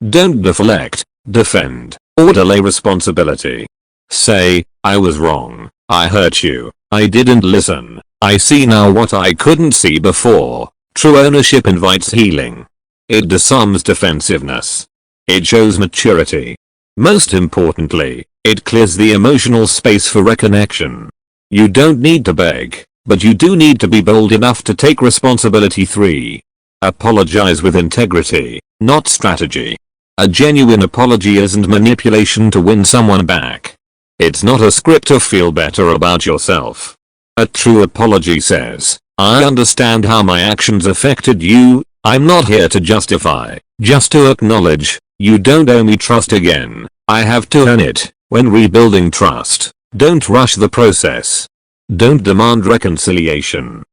Don't deflect, defend, or delay responsibility. Say, I was wrong, I hurt you, I didn't listen, I see now what I couldn't see before. True ownership invites healing. It disarms defensiveness. It shows maturity. Most importantly, it clears the emotional space for reconnection. You don't need to beg, but you do need to be bold enough to take responsibility. 3. Apologize with integrity, not strategy. A genuine apology isn't manipulation to win someone back. It's not a script to feel better about yourself. A true apology says, I understand how my actions affected you, I'm not here to justify, just to acknowledge, you don't owe me trust again, I have to earn it. When rebuilding trust, don't rush the process. Don't demand reconciliation.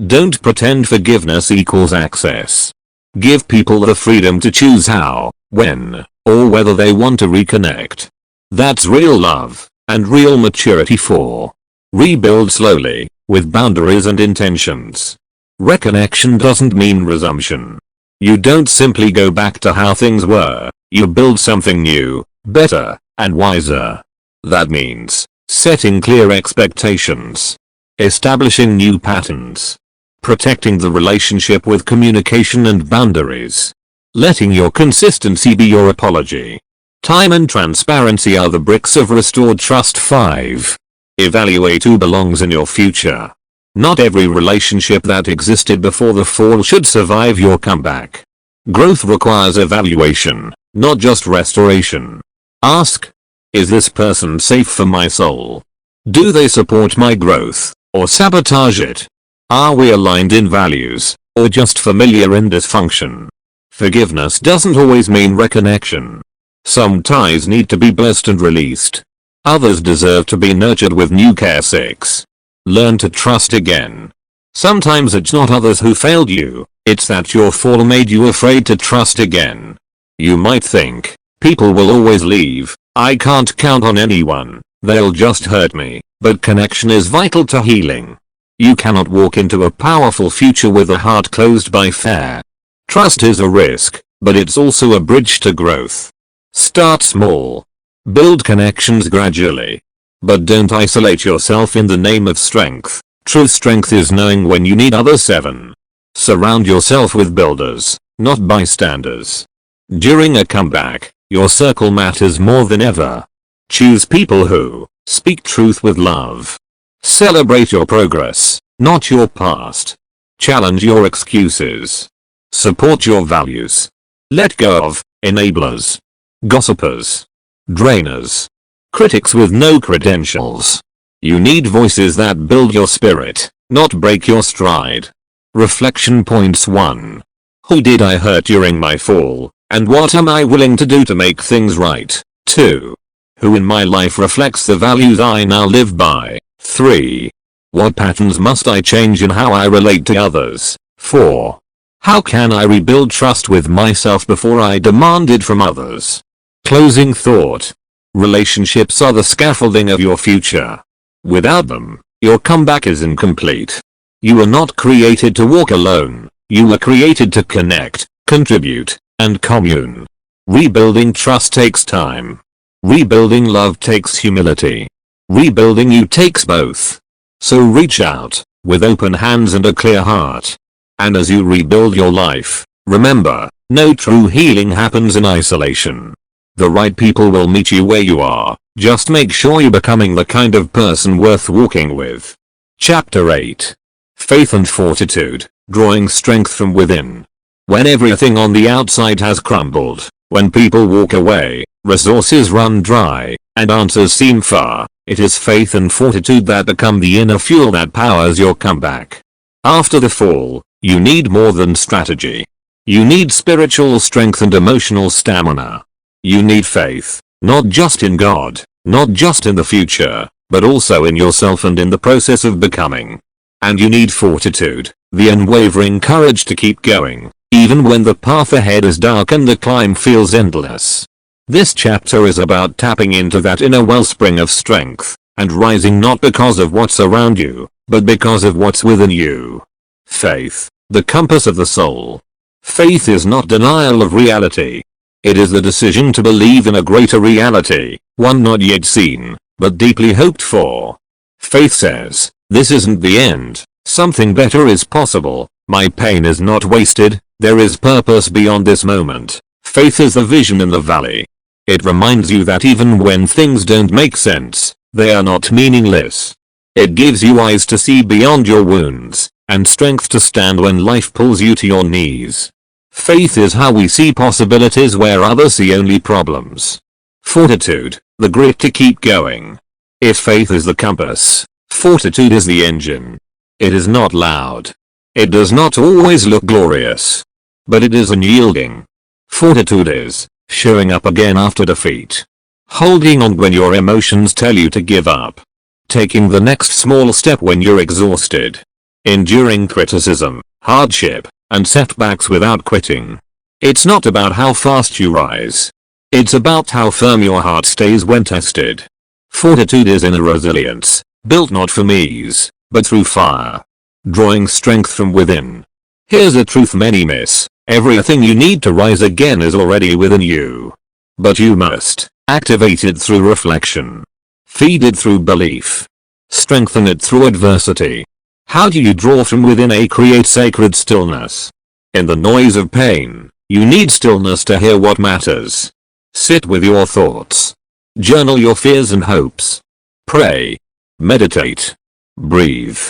Don't pretend forgiveness equals access. Give people the freedom to choose how, when, or whether they want to reconnect. That's real love, and real maturity. 4. Rebuild slowly, with boundaries and intentions. Reconnection doesn't mean resumption. You don't simply go back to how things were, you build something new, better, and wiser. That means setting clear expectations, establishing new patterns, protecting the relationship with communication and boundaries, letting your consistency be your apology. Time and transparency are the bricks of restored trust. 5. Evaluate who belongs in your future. Not every relationship that existed before the fall should survive your comeback. Growth requires evaluation, not just restoration. Ask, is this person safe for my soul? Do they support my growth, or sabotage it? Are we aligned in values, or just familiar in dysfunction? Forgiveness doesn't always mean reconnection. Some ties need to be blessed and released. Others deserve to be nurtured with new care. 6. Learn to trust again. Sometimes it's not others who failed you, it's that your fall made you afraid to trust again. You might think, people will always leave, I can't count on anyone, they'll just hurt me, but connection is vital to healing. You cannot walk into a powerful future with a heart closed by fear. Trust is a risk, but it's also a bridge to growth. Start small. Build connections gradually. But don't isolate yourself in the name of strength. True strength is knowing when you need others. 7. Surround yourself with builders, not bystanders. During a comeback, your circle matters more than ever. Choose people who speak truth with love. Celebrate your progress, not your past. Challenge your excuses. Support your values. Let go of enablers, gossipers, drainers, critics with no credentials. You need voices that build your spirit, not break your stride. Reflection points. 1. Who did I hurt during my fall, and what am I willing to do to make things right? 2. Who in my life reflects the values I now live by? 3. What patterns must I change in how I relate to others? 4. How can I rebuild trust with myself before I demand it from others? Closing thought. Relationships are the scaffolding of your future. Without them, your comeback is incomplete. You were not created to walk alone, you were created to connect, contribute, and commune. Rebuilding trust takes time. Rebuilding love takes humility. Rebuilding you takes both. So reach out, with open hands and a clear heart. And as you rebuild your life, remember, no true healing happens in isolation. The right people will meet you where you are, just make sure you're becoming the kind of person worth walking with. Chapter 8. Faith and Fortitude, Drawing Strength from Within. When everything on the outside has crumbled, when people walk away, resources run dry, and answers seem far, it is faith and fortitude that become the inner fuel that powers your comeback. After the fall, you need more than strategy. You need spiritual strength and emotional stamina. You need faith, not just in God, not just in the future, but also in yourself and in the process of becoming. And you need fortitude, the unwavering courage to keep going, even when the path ahead is dark and the climb feels endless. This chapter is about tapping into that inner wellspring of strength, and rising not because of what's around you, but because of what's within you. Faith, the compass of the soul. Faith is not denial of reality. It is the decision to believe in a greater reality, one not yet seen, but deeply hoped for. Faith says, this isn't the end, something better is possible, my pain is not wasted, there is purpose beyond this moment. Faith is the vision in the valley. It reminds you that even when things don't make sense, they are not meaningless. It gives you eyes to see beyond your wounds, and strength to stand when life pulls you to your knees. Faith is how we see possibilities where others see only problems. Fortitude, the grit to keep going. If faith is the compass, fortitude is the engine. It is not loud. It does not always look glorious. But it is unyielding. Fortitude is showing up again after defeat. Holding on when your emotions tell you to give up. Taking the next small step when you're exhausted. Enduring criticism, hardship, and setbacks without quitting. It's not about how fast you rise. It's about how firm your heart stays when tested. Fortitude is inner resilience, built not from ease, but through fire. Drawing strength from within. Here's a truth many miss. Everything you need to rise again is already within you. But you must activate it through reflection. Feed it through belief. Strengthen it through adversity. How do you draw from within? Create sacred stillness. In the noise of pain, you need stillness to hear what matters. Sit with your thoughts. Journal your fears and hopes. Pray. Meditate. Breathe.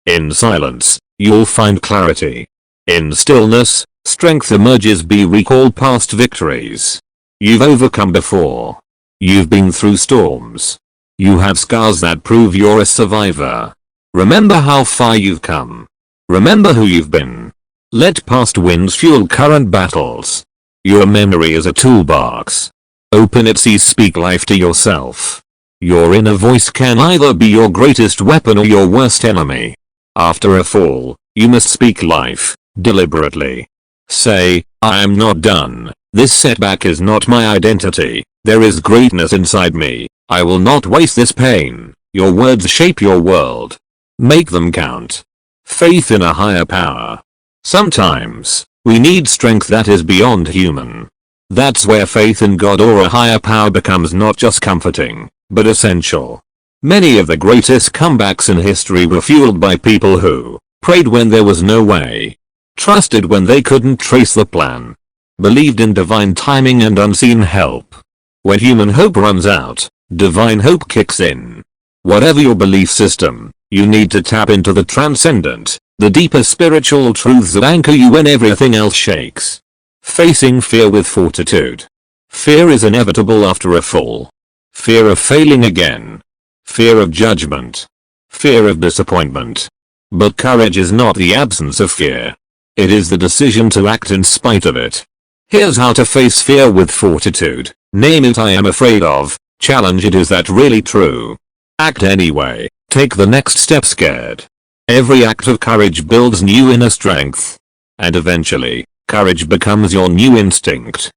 In silence, you'll find clarity. In stillness, strength emerges. Recall past victories. You've overcome before. You've been through storms. You have scars that prove you're a survivor. Remember how far you've come. Remember who you've been. Let past wins fuel current battles. Your memory is a toolbox. Open it, speak life to yourself. Your inner voice can either be your greatest weapon or your worst enemy. After a fall, you must speak life, deliberately. Say, I am not done. This setback is not my identity. There is greatness inside me. I will not waste this pain. Your words shape your world. Make them count. Faith in a higher power. Sometimes, we need strength that is beyond human. That's where faith in God or a higher power becomes not just comforting, but essential. Many of the greatest comebacks in history were fueled by people who prayed when there was no way, trusted when they couldn't trace the plan, believed in divine timing and unseen help. When human hope runs out, divine hope kicks in. Whatever your belief system, you need to tap into the transcendent, the deeper spiritual truths that anchor you when everything else shakes. Facing fear with fortitude. Fear is inevitable after a fall. Fear of failing again. Fear of judgment. Fear of disappointment. But courage is not the absence of fear. It is the decision to act in spite of it. Here's how to face fear with fortitude. Name it I am afraid of. Challenge it, is that really true? Act anyway. Take the next step scared. Every act of courage builds new inner strength. And eventually, courage becomes your new instinct.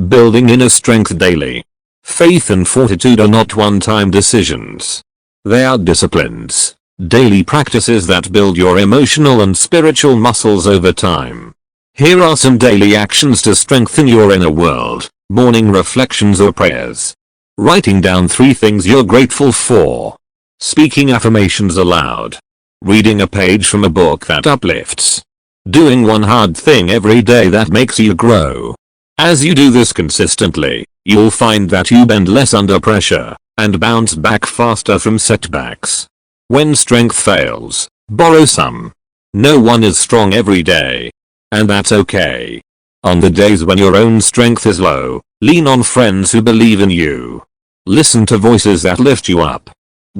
Building inner strength daily. Faith and fortitude are not one-time decisions. They are disciplines, daily practices that build your emotional and spiritual muscles over time. Here are some daily actions to strengthen your inner world. Morning reflections or prayers. Writing down 3 things you're grateful for. Speaking affirmations aloud. Reading a page from a book that uplifts. Doing one hard thing every day that makes you grow. As you do this consistently, you'll find that you bend less under pressure and bounce back faster from setbacks. When strength fails, borrow some. No one is strong every day. And that's okay. On the days when your own strength is low, lean on friends who believe in you. Listen to voices that lift you up.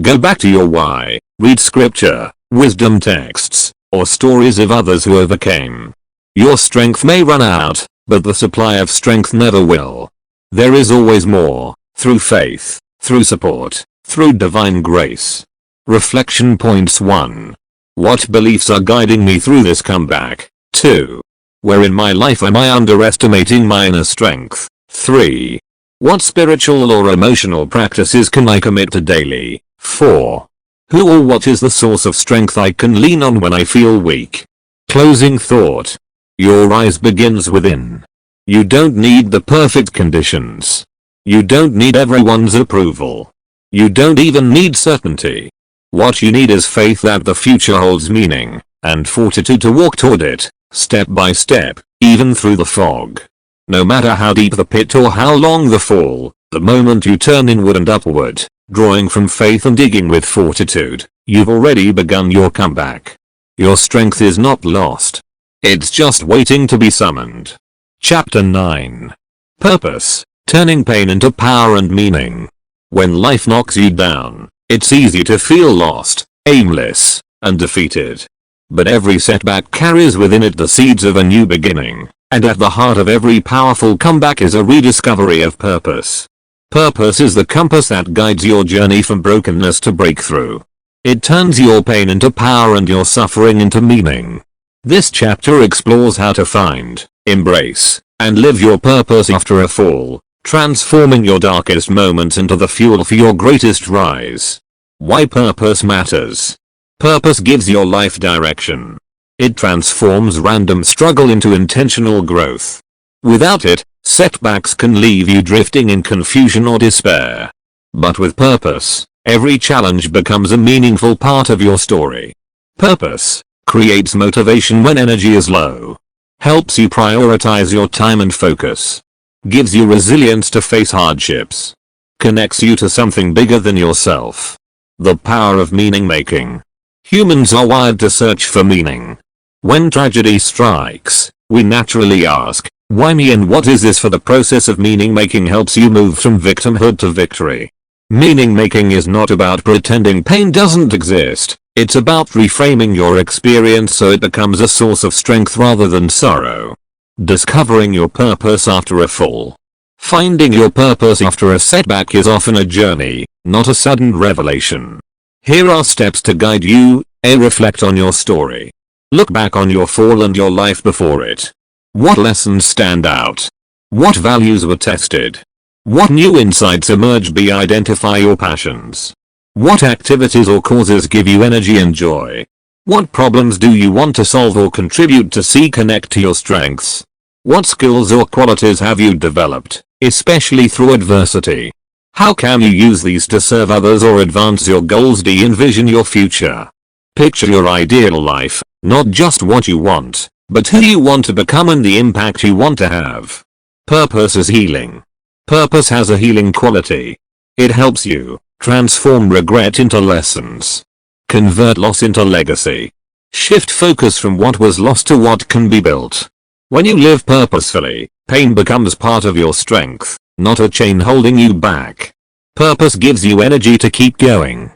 Go back to your why. Read scripture, wisdom texts, or stories of others who overcame. Your strength may run out, but the supply of strength never will. There is always more, through faith, through support, through divine grace. Reflection points. 1. What beliefs are guiding me through this comeback? 2. Where in my life am I underestimating my inner strength? 3. What spiritual or emotional practices can I commit to daily? 4. Who or what is the source of strength I can lean on when I feel weak? Closing thought. Your rise begins within. You don't need the perfect conditions. You don't need everyone's approval. You don't even need certainty. What you need is faith that the future holds meaning, and fortitude to walk toward it, step by step, even through the fog. No matter how deep the pit or how long the fall, the moment you turn inward and upward, drawing from faith and digging with fortitude, you've already begun your comeback. Your strength is not lost. It's just waiting to be summoned. Chapter 9. Purpose, turning pain into power and meaning. When life knocks you down, it's easy to feel lost, aimless, and defeated. But every setback carries within it the seeds of a new beginning, and at the heart of every powerful comeback is a rediscovery of purpose. Purpose is the compass that guides your journey from brokenness to breakthrough. It turns your pain into power and your suffering into meaning. This chapter explores how to find, embrace, and live your purpose after a fall, transforming your darkest moments into the fuel for your greatest rise. Why purpose matters. Purpose gives your life direction. It transforms random struggle into intentional growth. Without it, setbacks can leave you drifting in confusion or despair. But with purpose, every challenge becomes a meaningful part of your story. Purpose creates motivation when energy is low. Helps you prioritize your time and focus. Gives you resilience to face hardships. Connects you to something bigger than yourself. The power of meaning making. Humans are wired to search for meaning. When tragedy strikes, we naturally ask, why me, and what is this? For the process of meaning making helps you move from victimhood to victory. Meaning making is not about pretending pain doesn't exist. It's about reframing your experience so it becomes a source of strength rather than sorrow. Discovering your purpose after a fall. Finding your purpose after a setback is often a journey, not a sudden revelation. Here are steps to guide you. A. Reflect on your story. Look back on your fall and your life before it. What lessons stand out? What values were tested? What new insights emerge? B. Identify your passions. What activities or causes give you energy and joy? What problems do you want to solve or contribute to? C. Connect to your strengths. What skills or qualities have you developed, especially through adversity? How can you use these to serve others or advance your goals? D. Envision your future. Picture your ideal life, not just what you want, but who you want to become and the impact you want to have. Purpose is healing. Purpose has a healing quality. It helps you transform regret into lessons. Convert loss into legacy. Shift focus from what was lost to what can be built. When you live purposefully, pain becomes part of your strength, not a chain holding you back. Purpose gives you energy to keep going.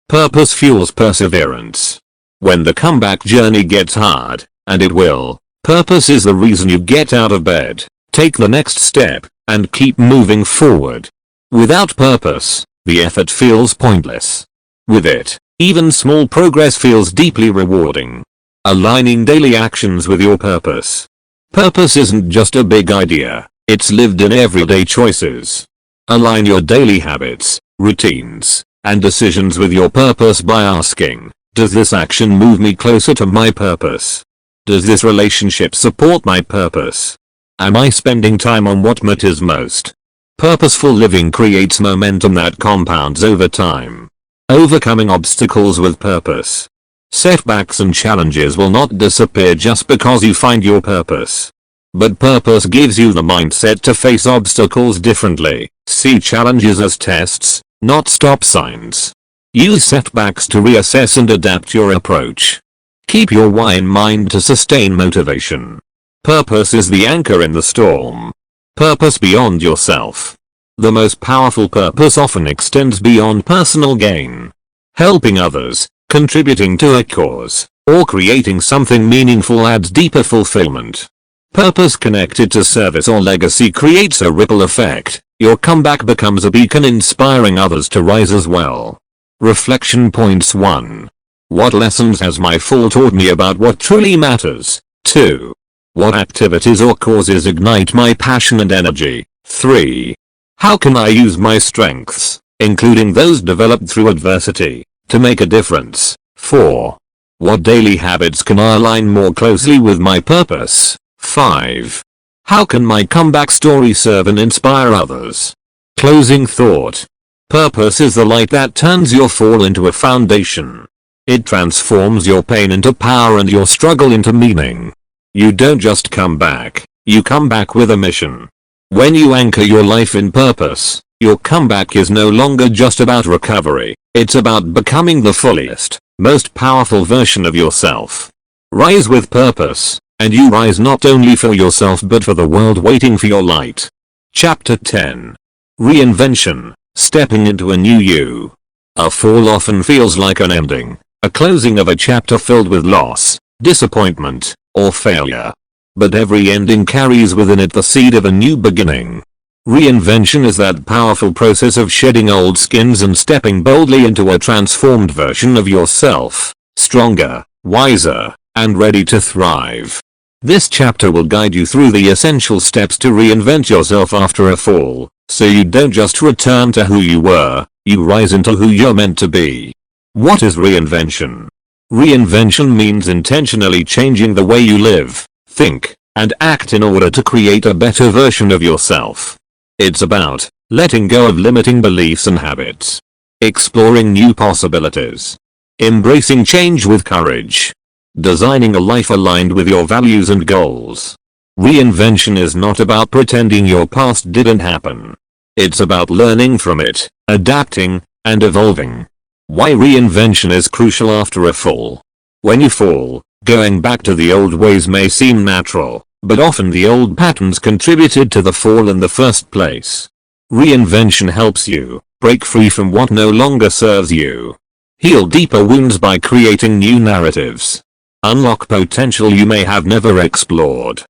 Purpose fuels perseverance. When the comeback journey gets hard, and it will, purpose is the reason you get out of bed, take the next step, and keep moving forward. Without purpose, the effort feels pointless. With it, even small progress feels deeply rewarding. Aligning daily actions with your purpose. Purpose isn't just a big idea, it's lived in everyday choices. Align your daily habits, routines, and decisions with your purpose by asking, does this action move me closer to my purpose? Does this relationship support my purpose? Am I spending time on what matters most? Purposeful living creates momentum that compounds over time. Overcoming obstacles with purpose. Setbacks and challenges will not disappear just because you find your purpose. But purpose gives you the mindset to face obstacles differently. See challenges as tests, not stop signs. Use setbacks to reassess and adapt your approach. Keep your why in mind to sustain motivation. Purpose is the anchor in the storm. Purpose beyond yourself. The most powerful purpose often extends beyond personal gain. Helping others, contributing to a cause, or creating something meaningful adds deeper fulfillment. Purpose connected to service or legacy creates a ripple effect. Your comeback becomes a beacon inspiring others to rise as well. Reflection points. 1. What lessons has my fall taught me about what truly matters? 2. What activities or causes ignite my passion and energy? 3. How can I use my strengths, including those developed through adversity, to make a difference? 4. What daily habits can I align more closely with my purpose? 5. How can my comeback story serve and inspire others? Closing thought. Purpose is the light that turns your fall into a foundation. It transforms your pain into power and your struggle into meaning. You don't just come back, you come back with a mission. When you anchor your life in purpose, your comeback is no longer just about recovery, it's about becoming the fullest, most powerful version of yourself. Rise with purpose, and you rise not only for yourself but for the world waiting for your light. Chapter 10. Reinvention, stepping into a new you. A fall often feels like an ending, a closing of a chapter filled with loss, disappointment, or failure. But every ending carries within it the seed of a new beginning. Reinvention is that powerful process of shedding old skins and stepping boldly into a transformed version of yourself, stronger, wiser, and ready to thrive. This chapter will guide you through the essential steps to reinvent yourself after a fall, so you don't just return to who you were, you rise into who you're meant to be. What is reinvention? Reinvention means intentionally changing the way you live, think, and act in order to create a better version of yourself. It's about letting go of limiting beliefs and habits, exploring new possibilities, embracing change with courage, designing a life aligned with your values and goals. Reinvention is not about pretending your past didn't happen. It's about learning from it, adapting, and evolving. Why reinvention is crucial after a fall. When you fall, going back to the old ways may seem natural, but often the old patterns contributed to the fall in the first place. Reinvention helps you break free from what no longer serves you. Heal deeper wounds by creating new narratives. Unlock potential you may have never explored.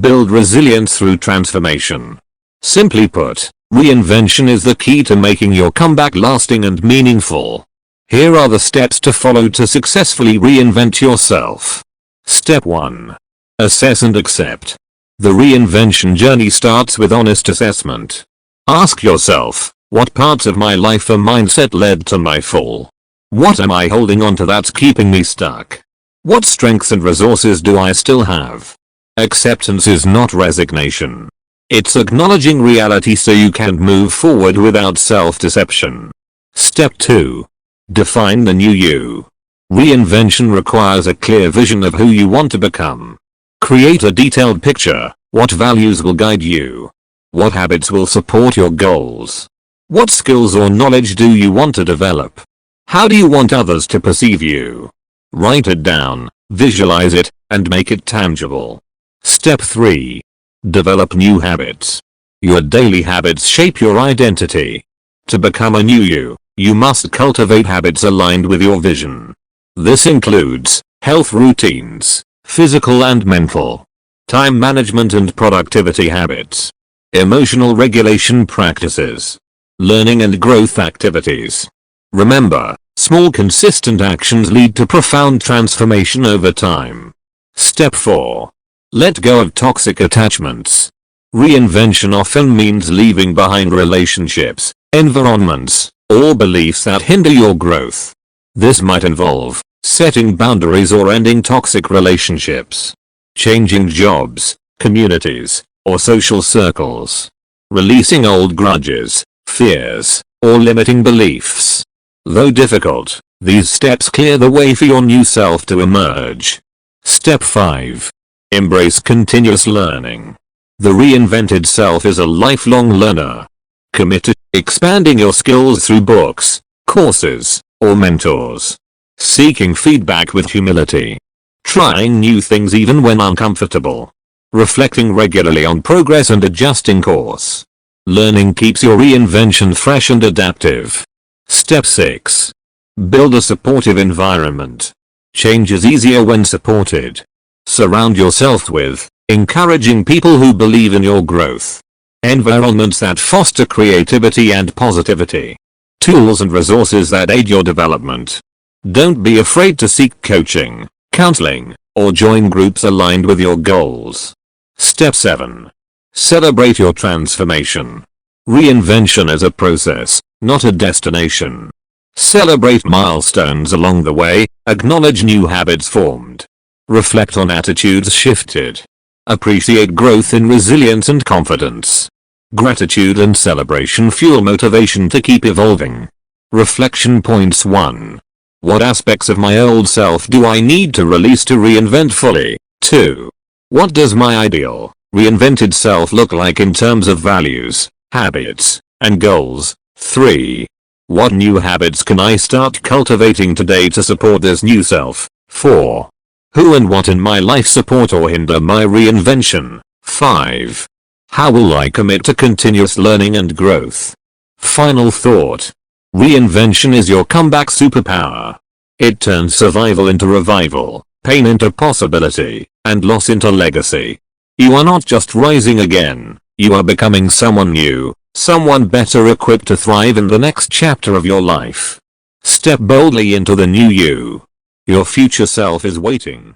Build resilience through transformation. Simply put, reinvention is the key to making your comeback lasting and meaningful. Here are the steps to follow to successfully reinvent yourself. Step 1. Assess and accept. The reinvention journey starts with honest assessment. Ask yourself, what parts of my life or mindset led to my fall? What am I holding on to that's keeping me stuck? What strengths and resources do I still have? Acceptance is not resignation. It's acknowledging reality so you can move forward without self-deception. Step 2. Define the new you. Reinvention requires a clear vision of who you want to become. Create a detailed picture. What values will guide you? What habits will support your goals? What skills or knowledge do you want to develop? How do you want others to perceive you? Write it down, visualize it, and make it tangible. Step 3. Develop new habits. Your daily habits shape your identity. To become a new you, you must cultivate habits aligned with your vision. This includes health routines, physical and mental, time management and productivity habits, emotional regulation practices, learning and growth activities. Remember, small consistent actions lead to profound transformation over time. Step 4. Let go of toxic attachments. Reinvention often means leaving behind relationships, environments, or beliefs that hinder your growth. This might involve setting boundaries or ending toxic relationships, changing jobs, communities, or social circles, releasing old grudges, fears, or limiting beliefs. Though difficult, these steps clear the way for your new self to emerge. Step 5. Embrace continuous learning. The reinvented self is a lifelong learner. Commit to expanding your skills through books, courses, or mentors. Seeking feedback with humility. Trying new things even when uncomfortable. Reflecting regularly on progress and adjusting course. Learning keeps your reinvention fresh and adaptive. Step 6. Build a supportive environment. Change is easier when supported. Surround yourself with encouraging people who believe in your growth. Environments that foster creativity and positivity. Tools and resources that aid your development. Don't be afraid to seek coaching, counseling, or join groups aligned with your goals. Step 7. Celebrate your transformation. Reinvention is a process, not a destination. Celebrate milestones along the way, acknowledge new habits formed. Reflect on attitudes shifted. Appreciate growth in resilience and confidence. Gratitude and celebration fuel motivation to keep evolving. Reflection points 1. What aspects of my old self do I need to release to reinvent fully? 2. What does my ideal, reinvented self look like in terms of values, habits, and goals? 3. What new habits can I start cultivating today to support this new self? 4. Who and what in my life support or hinder my reinvention? 5. How will I commit to continuous learning and growth? Final thought. Reinvention is your comeback superpower. It turns survival into revival, pain into possibility, and loss into legacy. You are not just rising again, you are becoming someone new, someone better equipped to thrive in the next chapter of your life. Step boldly into the new you. Your future self is waiting.